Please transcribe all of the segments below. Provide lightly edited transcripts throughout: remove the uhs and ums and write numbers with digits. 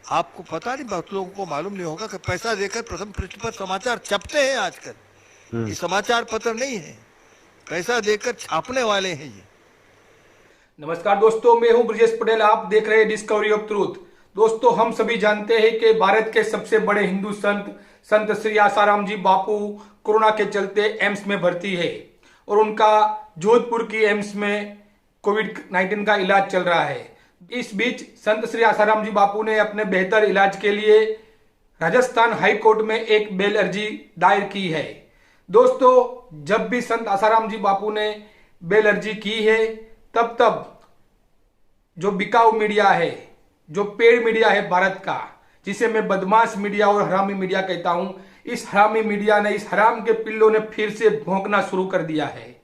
आपको पता नहीं, बहुत लोगों को मालूम नहीं होगा कि पैसा देकर प्रथम पृष्ठ पर समाचार छपते हैं आजकल। ये समाचार पत्र नहीं है, पैसा देकर छापने वाले हैं ये। नमस्कार दोस्तों, मैं हूं ब्रजेश पटेल। आप देख रहे हैं डिस्कवरी ऑफ ट्रूथ। दोस्तों, हम सभी जानते हैं कि भारत के सबसे बड़े हिंदू संत संत श्री आसाराम जी बापू कोरोना के चलते एम्स में भर्ती है और उनका जोधपुर की एम्स में कोविड-19 का इलाज चल रहा है। इस बीच संत श्री आसाराम जी बापू ने अपने बेहतर इलाज के लिए राजस्थान हाई कोर्ट में एक बेल अर्जी दायर की है। दोस्तों, जब भी संत आसाराम जी बापू ने बेल अर्जी की है, तब जो बिकाऊ मीडिया है, जो पेड मीडिया है भारत का, जिसे मैं बदमाश मीडिया और हरामी मीडिया कहता हूं, इस हरामी मीडिया ने, इस हराम के पिल्लों ने फिर से भौंकना शुरू कर दिया है।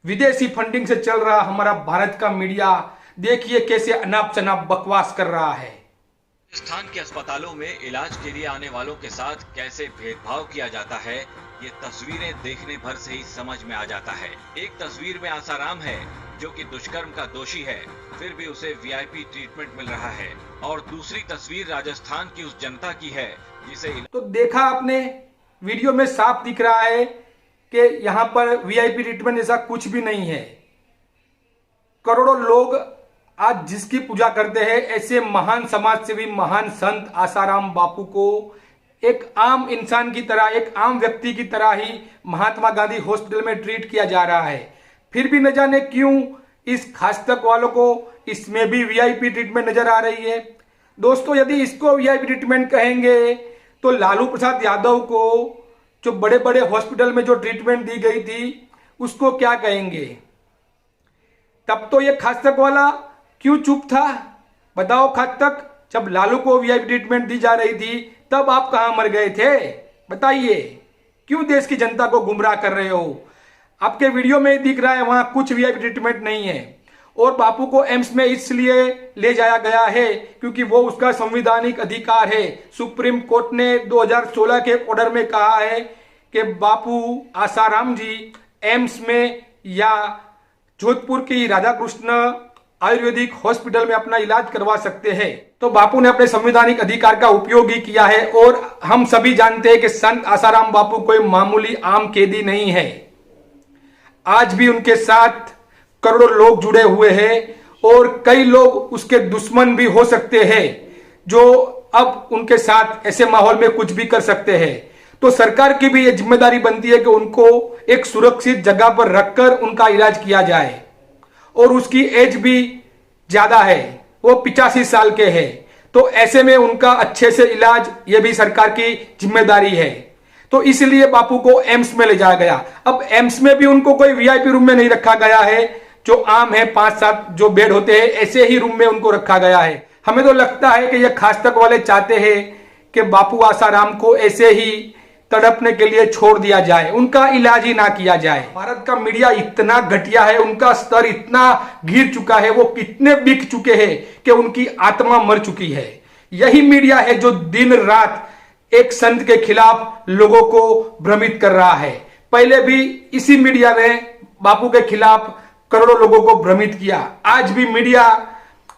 विदेशी फंडिंग से चल रहा हमारा भारत का मीडिया देखिए कैसे अनाप शनाप बकवास कर रहा है। राजस्थान के अस्पतालों में इलाज के लिए आने वालों के साथ कैसे भेदभाव किया जाता है, ये तस्वीरें देखने भर से ही समझ में आ जाता है। एक तस्वीर में आसाराम है जो कि दुष्कर्म का दोषी है, फिर भी उसे वीआईपी ट्रीटमेंट मिल रहा है, और दूसरी तस्वीर राजस्थान की उस जनता की है जिसे तो देखा आपने, वीडियो में साफ दिख रहा है कि यहाँ पर वीआईपी ट्रीटमेंट जैसा कुछ भी नहीं है। करोड़ों लोग आज जिसकी पूजा करते हैं, ऐसे महान समाज सेवी, महान संत आसाराम बापू को एक आम इंसान की तरह, एक आम व्यक्ति की तरह ही महात्मा गांधी हॉस्पिटल में ट्रीट किया जा रहा है। फिर भी न जाने क्यों इस खास तक वालों को इसमें भी वीआईपी ट्रीटमेंट नजर आ रही है। दोस्तों, यदि इसको वीआईपी ट्रीटमेंट कहेंगे तो लालू प्रसाद यादव को जो बड़े बड़े हॉस्पिटल में जो ट्रीटमेंट दी गई थी, उसको क्या कहेंगे? तब तो ये खास तक वाला क्यों चुप था? बताओ, खास तक जब लालू को वीआईपी ट्रीटमेंट दी जा रही थी, तब आप कहां मर गए थे? बताइए, क्यों देश की जनता को गुमराह कर रहे हो? आपके वीडियो में ही दिख रहा है वहां कुछ वीआईपी ट्रीटमेंट नहीं है। और बापू को एम्स में इसलिए ले जाया गया है क्योंकि वो उसका संवैधानिक अधिकार है। सुप्रीम कोर्ट ने 2016 के ऑर्डर में कहा है कि बापू आसाराम जी एम्स में या जोधपुर की राधा कृष्ण आयुर्वेदिक हॉस्पिटल में अपना इलाज करवा सकते हैं। तो बापू ने अपने संवैधानिक अधिकार का उपयोग ही किया है। और हम सभी जानते हैं कि संत आसाराम बापू कोई मामूली आम कैदी नहीं है। आज भी उनके साथ करोड़ों लोग जुड़े हुए हैं और कई लोग उसके दुश्मन भी हो सकते हैं, जो अब उनके साथ ऐसे माहौल में कुछ भी कर सकते हैं। तो सरकार की भी ये जिम्मेदारी बनती है कि उनको एक सुरक्षित जगह पर रखकर उनका इलाज किया जाए। और उसकी एज भी ज्यादा है, वो 85 साल के हैं। तो ऐसे में उनका अच्छे से इलाज, ये भी सरकार की जिम्मेदारी है। तो इसलिए बापू को एम्स में ले जाया गया। अब एम्स में भी उनको कोई वीआईपी रूम में नहीं रखा गया है, जो आम है 5-7 जो बेड होते हैं, ऐसे ही रूम में उनको रखा गया है। हमें तो लगता है कि ये खास तक वाले चाहते हैं कि बापू आसाराम को ऐसे ही तड़पने के लिए छोड़ दिया जाए, उनका इलाज ही ना किया जाए। भारत का मीडिया इतना घटिया है, उनका स्तर इतना गिर चुका है, वो कितने बिक चुके हैं कि उनकी आत्मा मर चुकी है। यही मीडिया है जो दिन रात एक संत के खिलाफ लोगों को भ्रमित कर रहा है। पहले भी इसी मीडिया ने बापू के खिलाफ करोड़ों लोगों को भ्रमित किया। आज भी मीडिया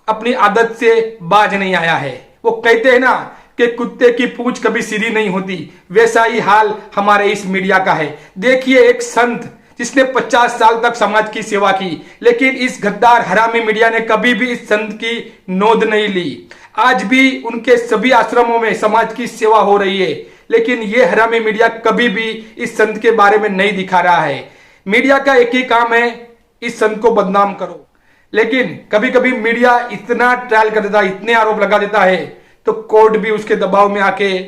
अपनी आदत से बाज नहीं आया है। वो कहते हैं ना कि कुत्ते की पूंछ कभी सीधी नहीं होती, वैसा ही हाल हमारे इस मीडिया का है। देखिए, एक संत जिसने 50 साल तक समाज की सेवा की, लेकिन इस गद्दार हरामी मीडिया ने कभी भी इस संत की नोंद नहीं ली। आज भी उनके सभी आश्रमों में समाज की सेवा हो रही है, लेकिन ये हरामी मीडिया कभी भी इस संत के बारे में नहीं दिखा रहा है। मीडिया का एक ही काम है, इस संत को बदनाम करो। लेकिन कभी कभी मीडिया इतना ट्रायल कर देता है, इतने आरोप लगा देता है, तो कोर्ट भी उसके दबाव में आके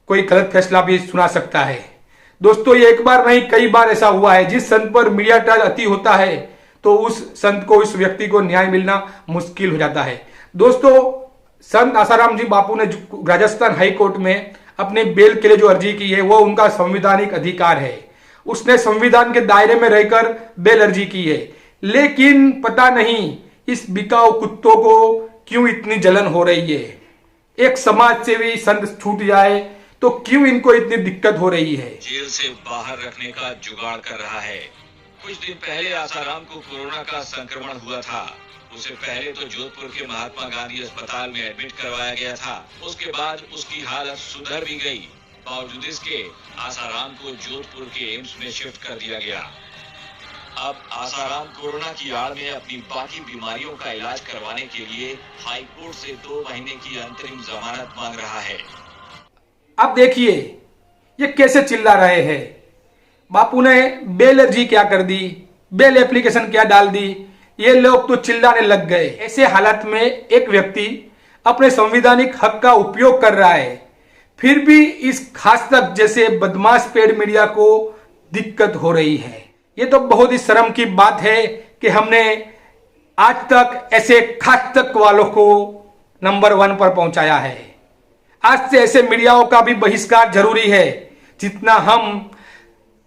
कोई गलत फैसला भी सुना सकता है। दोस्तों, ये एक बार नहीं कई बार ऐसा हुआ है। जिस संत पर मीडिया ट्रायल अति होता है, तो उस संत को, उस व्यक्ति को न्याय मिलना मुश्किल हो जाता है। दोस्तों, संत आसाराम जी बापू ने राजस्थान हाई कोर्ट में अपने बेल के लिए जो अर्जी की है, वो उनका संवैधानिक अधिकार है। उसने संविधान के दायरे में रहकर बेल अर्जी की है। लेकिन पता नहीं इस बिकाऊ कुत्तों को क्यों इतनी जलन हो रही है। एक समाज सेवी संत छूट जाए तो क्यों इनको इतनी दिक्कत हो रही है? जेल से बाहर रखने का जुगाड़ कर रहा है। कुछ दिन पहले आसाराम को कोरोना का संक्रमण हुआ था। उसे पहले तो जोधपुर के महात्मा गांधी अस्पताल में एडमिट करवाया गया था। उसके बाद उसकी हालत सुधर भी गई। बावजूद इसके आसाराम को जोधपुर के एम्स में शिफ्ट कर दिया गया। अब आसाराम कोरोना की आड़ में अपनी बाकी बीमारियों का इलाज करवाने के लिए हाई कोर्ट से 2 महीने की अंतरिम जमानत मांग रहा है। अब देखिए ये कैसे चिल्ला रहे हैं। बापू ने बेल अर्जी क्या कर दी, बेल एप्लीकेशन क्या डाल दी, ये लोग तो चिल्लाने लग गए। ऐसे हालात में एक व्यक्ति अपने संवैधानिक हक का उपयोग कर रहा है, फिर भी इस खास तक जैसे बदमाश पेड मीडिया को दिक्कत हो रही है। ये तो बहुत ही शर्म की बात है कि हमने आज तक ऐसे खास तक वालों को नंबर 1 पर पहुंचाया है। आज से ऐसे मीडियाओं का भी बहिष्कार जरूरी है। जितना हम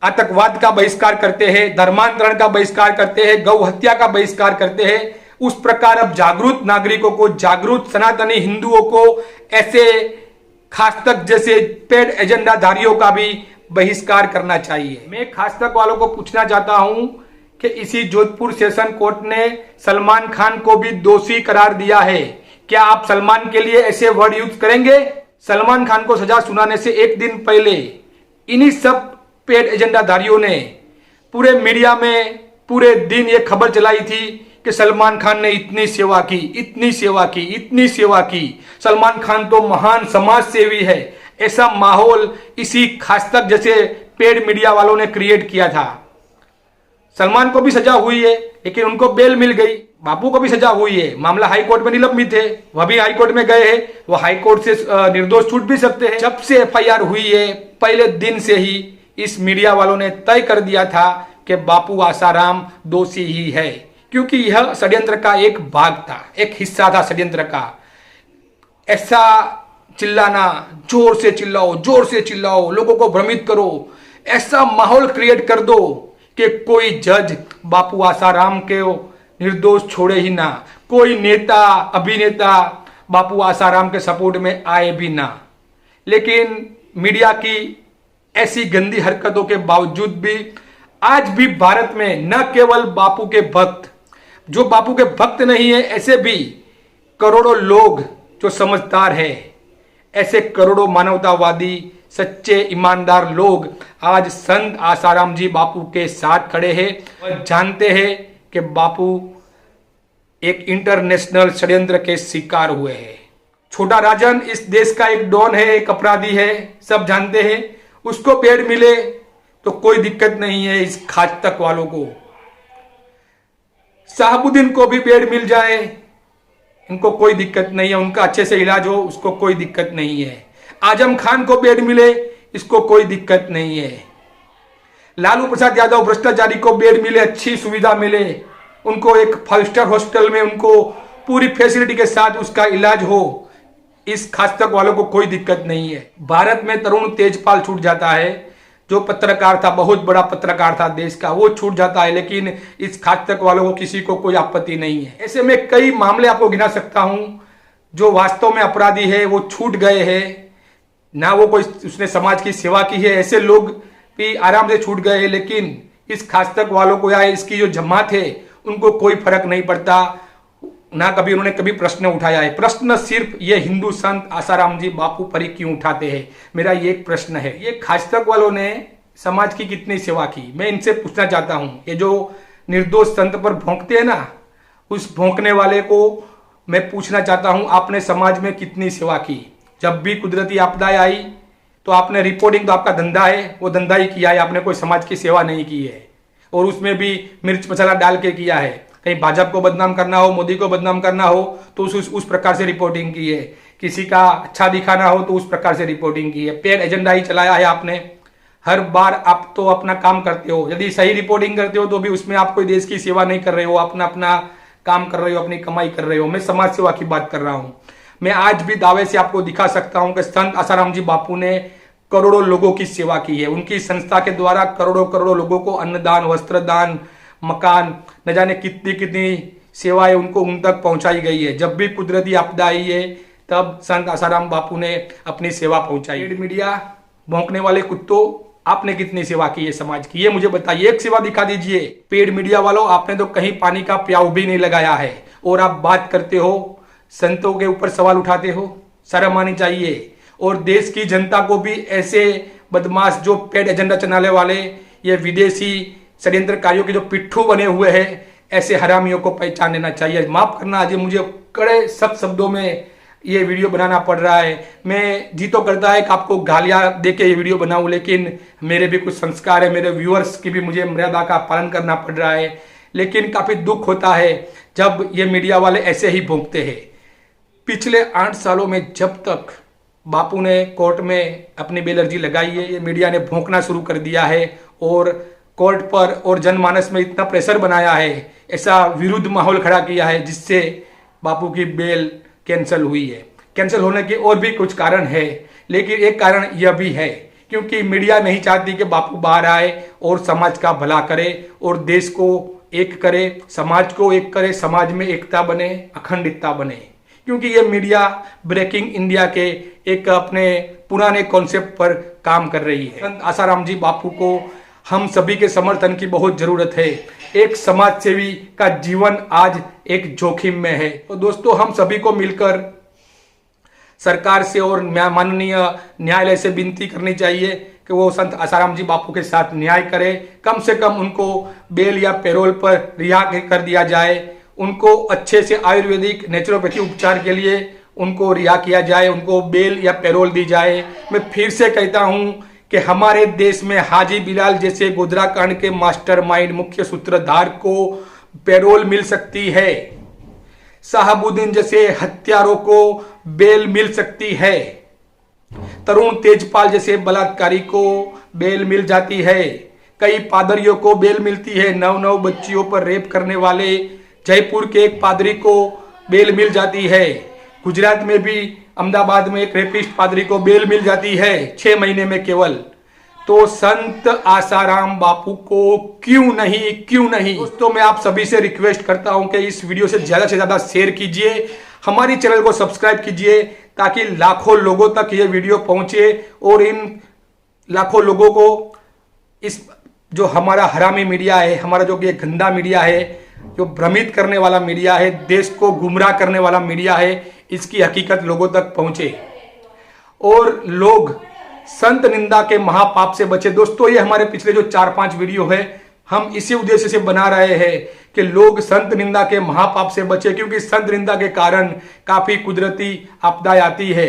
आतंकवाद का बहिष्कार करते हैं, धर्मांतरण का बहिष्कार करते हैं, गौ हत्या का बहिष्कार करते हैं, उस प्रकार अब जागरूक नागरिकों को, जागरूक सनातनी हिंदुओं को ऐसे खास तक जैसे पेड एजेंडाधारियों का भी बहिष्कार करना चाहिए। मैं खास तक वालों को पूछना चाहता हूं कि इसी जोधपुर सेशन कोर्ट ने सलमान खान को भी दोषी करार दिया है। क्या आप सलमान के लिए ऐसे वर्ड यूज करेंगे? सलमान खान को सजा सुनाने से एक दिन पहले इन्हीं सब पेड एजेंडाधारियों ने पूरे मीडिया में पूरे दिन ये खबर चलाई थी कि सलमान खान ने इतनी सेवा की, इतनी सेवा की, इतनी सेवा की, सलमान खान तो महान समाज सेवी है। ऐसा माहौल इसी खास तक जैसे पेड मीडिया वालों ने क्रिएट किया था। सलमान को भी सजा हुई है लेकिन उनको बेल मिल गई, बापू को भी सजा हुई है, मामला हाई कोर्ट में निलंबित है, वह भी हाई कोर्ट में गए हैं, वो हाई कोर्ट से निर्दोष छूट भी सकते हैं। जब से एफआईआर हुई है पहले दिन से ही इस मीडिया वालों ने तय कर दिया था कि बापू आसाराम दोषी ही है, क्योंकि यह षड्यंत्र का एक भाग था, एक हिस्सा था षड्यंत्र का। ऐसा चिल्लाना, जोर से चिल्लाओ, जोर से चिल्लाओ, लोगों को भ्रमित करो, ऐसा माहौल क्रिएट कर दो कि कोई जज बापू आसाराम के निर्दोष छोड़े ही ना, कोई नेता अभिनेता बापू आसाराम के सपोर्ट में आए भी ना। लेकिन मीडिया की ऐसी गंदी हरकतों के बावजूद भी आज भी भारत में न केवल बापू के भक्त, जो बापू के भक्त नहीं है, ऐसे भी करोड़ों लोग जो समझदार है, ऐसे करोड़ों मानवतावादी सच्चे ईमानदार लोग आज संत आसाराम जी बापू के साथ खड़े हैं और जानते हैं कि बापू एक इंटरनेशनल षड्यंत्र के शिकार हुए हैं। छोटा राजन इस देश का एक डॉन है, एक अपराधी है, सब जानते हैं। उसको पेड़ मिले तो कोई दिक्कत नहीं है इस खास तक वालों को। साहबुद्दीन को भी पेड़ मिल जाए, इनको कोई दिक्कत नहीं है, उनका अच्छे से इलाज हो, उसको कोई दिक्कत नहीं है। आजम खान को बेड मिले, इसको कोई दिक्कत नहीं है। लालू प्रसाद यादव भ्रष्टाचारी को बेड मिले, अच्छी सुविधा मिले, उनको एक 5 स्टार हॉस्टल में उनको पूरी फैसिलिटी के साथ उसका इलाज हो, इस खास तक वालों को कोई दिक्कत नहीं है। भारत में तरुण तेजपाल छूट जाता है, जो पत्रकार था, बहुत बड़ा पत्रकार था देश का, वो छूट जाता है, लेकिन इस खास तक वालों को किसी को कोई आपत्ति नहीं है। ऐसे में कई मामले आपको गिना सकता हूं जो वास्तव में अपराधी है, वो छूट गए हैं ना, वो कोई उसने समाज की सेवा की है, ऐसे लोग भी आराम से छूट गए हैं। लेकिन इस खास तक वालों को या इसकी जो जमात है उनको कोई फर्क नहीं पड़ता, ना कभी उन्होंने कभी प्रश्न उठाया है। प्रश्न सिर्फ ये हिंदू संत आसाराम जी बापू पर ही क्यों उठाते हैं, मेरा ये एक प्रश्न है। ये खास तक वालों ने समाज की कितनी सेवा की, मैं इनसे पूछना चाहता हूं। ये जो निर्दोष संत पर भौंकते हैं ना, उस भौंकने वाले को मैं पूछना चाहता हूं, आपने समाज में कितनी सेवा की? जब भी कुदरती आपदाएं आई तो आपने रिपोर्टिंग, तो आपका धंधा है, वो धंधा ही किया है, आपने कोई समाज की सेवा नहीं की है। और उसमें भी मिर्च मसाला डाल के किया है। कहीं भाजपा को बदनाम करना हो, मोदी को बदनाम करना हो तो उस प्रकार से रिपोर्टिंग की है, किसी का अच्छा दिखाना हो तो उस प्रकार से रिपोर्टिंग की है। पेड एजेंडा ही चलाया है आपने। हर बार आप तो अपना काम करते हो, यदि सही रिपोर्टिंग करते हो तो भी उसमें आप कोई देश की सेवा नहीं कर रहे हो, अपना अपना काम कर रहे हो, अपनी कमाई कर रहे हो। मैं समाज सेवा की बात कर रहा हूं। मैं आज भी दावे से आपको दिखा सकता हूं कि संत आसाराम जी बापू ने करोड़ों लोगों की सेवा की है। उनकी संस्था के द्वारा करोड़ों करोड़ों लोगों को अन्नदान, वस्त्रदान, मकान, न जाने कितनी कितनी सेवाएं उनको उन तक पहुंचाई गई है। जब भी कुदरती आपदा आई है तब संत आसाराम बापू ने अपनी सेवा पहुंचाई। पेड मीडिया, भौंकने वाले कुत्तों, आपने कितनी सेवा की है समाज की, ये मुझे बताइए। एक सेवा दिखा दीजिए। पेड मीडिया वालों, आपने तो कहीं पानी का प्याऊ भी नहीं लगाया है, और आप बात करते हो, संतों के ऊपर सवाल उठाते हो, शर्म आनी चाहिए। और देश की जनता को भी ऐसे बदमाश जो पेड एजेंडा चलाने वाले, ये विदेशी षड्यंत्रकारियों के जो पिट्ठू बने हुए हैं, ऐसे हरामियों को पहचान लेना चाहिए। माफ करना, आज मुझे कड़े सब शब्दों में ये वीडियो बनाना पड़ रहा है। मैं जी तो करता है कि आपको गालियां देके ये वीडियो बनाऊं, लेकिन मेरे भी कुछ संस्कार है, मेरे व्यूअर्स की भी मुझे मर्यादा का पालन करना पड़ रहा है। लेकिन काफी दुख होता है जब ये मीडिया वाले ऐसे ही भोंकते हैं। पिछले 8 सालों में जब तक बापू ने कोर्ट में अपनी बेल अर्जी लगाई है, ये मीडिया ने भोंकना शुरू कर दिया है और कोर्ट पर और जनमानस में इतना प्रेशर बनाया है, ऐसा विरुद्ध माहौल खड़ा किया है, जिससे बापू की बेल कैंसिल हुई है। कैंसिल होने के और भी कुछ कारण है, लेकिन एक कारण यह भी है क्योंकि मीडिया नहीं चाहती कि बापू बाहर आए और समाज का भला करे और देश को एक करे, समाज को एक करे, समाज में एकता बने, अखंडता बने। क्योंकि ये मीडिया ब्रेकिंग इंडिया के एक अपने पुराने कॉन्सेप्ट पर काम कर रही है। संत आसाराम जी बापू को हम सभी के समर्थन की बहुत जरूरत है। एक समाज सेवी का जीवन आज एक जोखिम में है। तो दोस्तों, हम सभी को मिलकर सरकार से और माननीय न्यायालय से विनती करनी चाहिए कि वो संत आसाराम जी बापू के साथ न्याय करे। कम से कम उनको बेल या पैरोल पर रिहा कर दिया जाए, उनको अच्छे से आयुर्वेदिक नेचुरोपैथी उपचार के लिए उनको रिहा किया जाए, उनको बेल या पैरोल दी जाए। मैं फिर से कहता हूं कि हमारे देश में हाजी बिलाल जैसे गोधरा कांड के मास्टरमाइंड मुख्य सूत्रधार को पैरोल मिल सकती है, शहाबुद्दीन जैसे हत्यारों को बेल मिल सकती है, तरुण तेजपाल जैसे बलात्कारी को बेल मिल जाती है, कई पादरियों को बेल मिलती है, 9 बच्चियों पर रेप करने वाले जयपुर के एक पादरी को बेल मिल जाती है, गुजरात में भी अहमदाबाद में एक रेपिस्ट पादरी को बेल मिल जाती है 6 महीने में केवल। तो संत आसाराम बापू को क्यों नहीं। दोस्तों, मैं आप सभी से रिक्वेस्ट करता हूं कि इस वीडियो से ज्यादा शेयर कीजिए, हमारी चैनल को सब्सक्राइब कीजिए ताकि लाखों लोगों तक ये वीडियो पहुंचे और इन लाखों लोगों को इस जो हमारा हरामी मीडिया है, हमारा जो ये गंदा मीडिया है, जो भ्रमित करने वाला मीडिया है, देश को गुमराह करने वाला मीडिया है, इसकी हकीकत लोगों तक पहुंचे और लोग संत निंदा के महापाप से बचे। दोस्तों, ये हमारे पिछले जो 4-5 वीडियो है, हम इसी उद्देश्य से बना रहे हैं कि लोग संत निंदा के महापाप से बचे, क्योंकि संत निंदा के कारण काफी कुदरती आपदाएं आती है।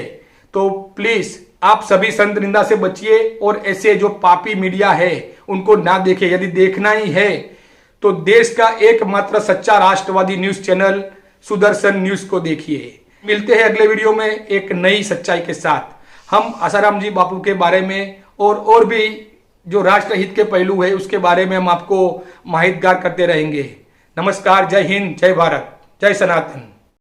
तो प्लीज आप सभी संत निंदा से बचिए और ऐसे जो पापी मीडिया है उनको ना देखें। यदि देखना ही है तो देश का एकमात्र सच्चा राष्ट्रवादी न्यूज चैनल सुदर्शन न्यूज को देखिए। मिलते हैं अगले वीडियो में एक नई सच्चाई के साथ। हम आसाराम जी बापू के बारे में और भी जो राष्ट्रहित के पहलू है उसके बारे में हम आपको माहितगार करते रहेंगे। नमस्कार, जय हिंद, जय भारत, जय सनातन।